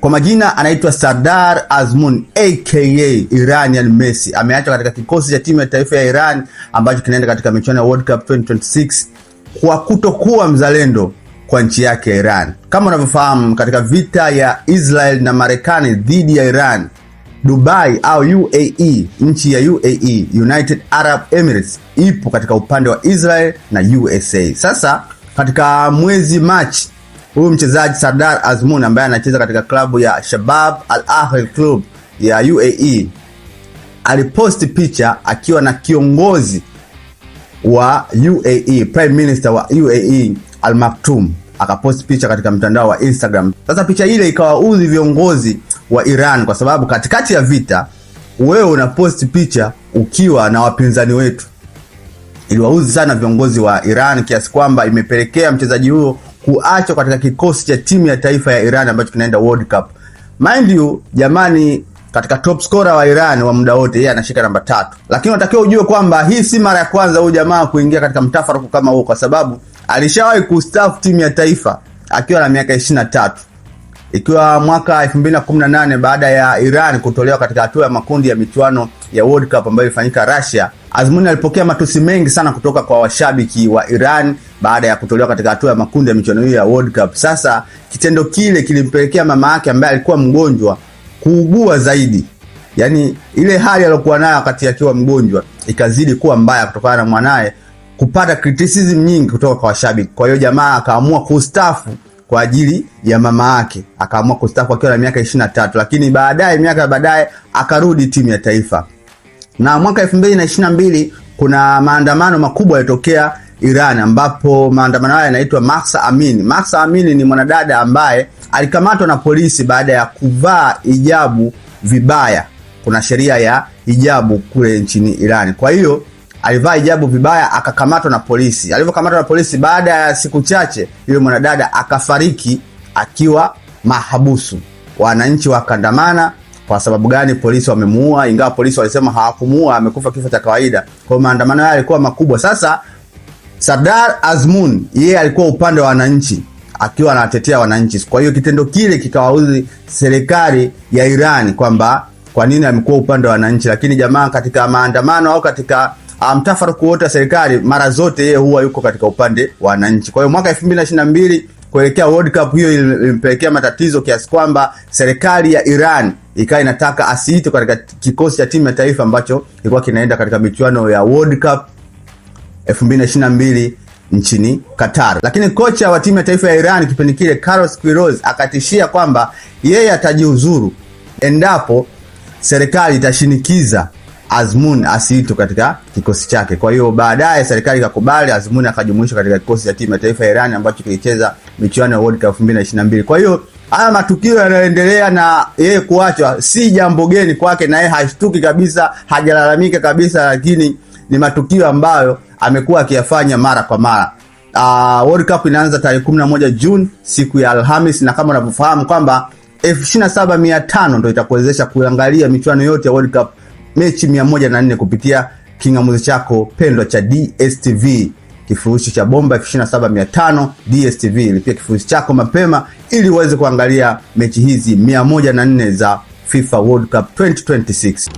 Kwa majina anaitwa Sardar Azmoun aka Iranian Messi. Ameachwa katika kikosi cha timu ya taifa ya Iran ambacho kinaenda katika michuano ya World Cup 2026 kwa kutokuwa mzalendo kwa nchi yake ya Iran. Kama unavyofahamu, katika vita ya Israel na Marekani dhidi ya Iran, Dubai au UAE, nchi ya UAE, United Arab Emirates, ipo katika upande wa Israel na USA. Sasa katika mwezi Machi, huyu mchezaji Sardar Azmoun ambaye anacheza katika klabu ya Shabab Al Ahly Club ya UAE aliposti picha akiwa na kiongozi wa UAE, Prime Minister wa UAE Al Maktoum. Akaposti picha katika mtandao wa Instagram. Sasa picha ile ikawaudhi viongozi wa Iran, kwa sababu katikati ya vita wewe unaposti picha ukiwa na wapinzani wetu. Iliwaudhi sana viongozi wa Iran kiasi kwamba imepelekea mchezaji huyo kuachwa katika kikosi cha timu ya taifa ya Iran ambacho kinaenda World Cup. Mind you, jamani, katika top scorer wa Iran wa muda wote yeye anashika namba 3. Lakini unatakiwa ujue kwamba hii si mara ya kwanza huyu jamaa kuingia katika mtafaruku kama huo, kwa sababu alishawahi kustaafu timu ya taifa akiwa na miaka 23. Ikiwa mwaka 2018 baada ya Iran kutolewa katika hatua ya makundi ya michuano ya World Cup ambayo ilifanyika Russia, Azmoun alipokea matusi mengi sana kutoka kwa washabiki wa Iran baada ya kutolewa katika hatua ya makundi ya michuano hiyo ya World Cup. Sasa kitendo kile kilimpelekea mama yake ambaye alikuwa mgonjwa kuugua zaidi. Yaani ile hali aliyokuwa nayo wakati akiwa mgonjwa ikazidi kuwa mbaya kutokana na mwanae kupata criticism nyingi kutoka kwa washabiki. Kwa hiyo jamaa akaamua kustaafu kwa ajili ya mama yake. Akaamua kustaafu akiwa na miaka 23, lakini miaka baadaye akarudi timu ya taifa. Na mwaka 2022 kuna maandamano makubwa yalitokea Iran, ambapo maandamano haya yanaitwa Mahsa Amini. Mahsa Amini ni mwanadada ambaye alikamatwa na polisi baada ya kuvaa hijabu vibaya. Kuna sheria ya hijabu kule nchini Iran. Kwa hiyo alivaa hijabu vibaya, akakamatwa na polisi. Alivyokamatwa na polisi, baada ya siku chache yule mwanadada akafariki akiwa mahabusu. Wananchi wakandamana. Kwa sababu gani? Polisi wamemuua, ingawa polisi walisema hawakumuua, amekufa kifo cha kawaida. Kwa maandamano haya yalikuwa makubwa. Sasa Sardar Azmoun yeye alikuwa upande wa wananchi, akiwa anatetea wananchi. Kwa hiyo kitendo kile kikawaudhi serikali ya Iran kwamba kwa nini amekuwa upande wa wananchi, lakini jamaa katika maandamano au katika mtafaruku wote wa serikali mara zote yeye huwa yuko katika upande wa wananchi. Kwa hiyo mwaka 2022 kuelekea World Cup hiyo ilimpelekea matatizo kiasi kwamba serikali ya Iran ikawa inataka asiitwe katika kikosi cha timu ya taifa ambacho ilikuwa kinaenda katika michuano ya World Cup 2022 nchini Qatar. Lakini kocha wa timu ya taifa ya Iran kipindi kile, Carlos Queiroz, akatishia kwamba yeye atajiuzuru endapo serikali itashinikiza Azmoun asiitwe katika kikosi chake. Kwa hiyo baadaye serikali ikakubali, Azmoun akajumuishwa katika kikosi cha timu ya taifa ya Iran ambacho kilicheza michuano ya World Cup 2022. Kwa hiyo haya matukio yanaendelea na yeye kuachwa si jambo geni kwake, na yeye hashtuki kabisa, hajalalamika kabisa, lakini ni matukio ambayo amekuwa akiyafanya mara kwa mara. World Cup inaanza tarehe 11 June, siku ya Alhamis, na kama unavyofahamu kwamba 27500 ndio itakuwezesha kuangalia michuano yote ya World Cup, mechi 104 kupitia kingamuzi chako pendwa cha DStv. Kifurushi cha bomba 27500 DStv. Lipia kifurushi chako mapema ili uweze kuangalia mechi hizi 104 za FIFA World Cup 2026.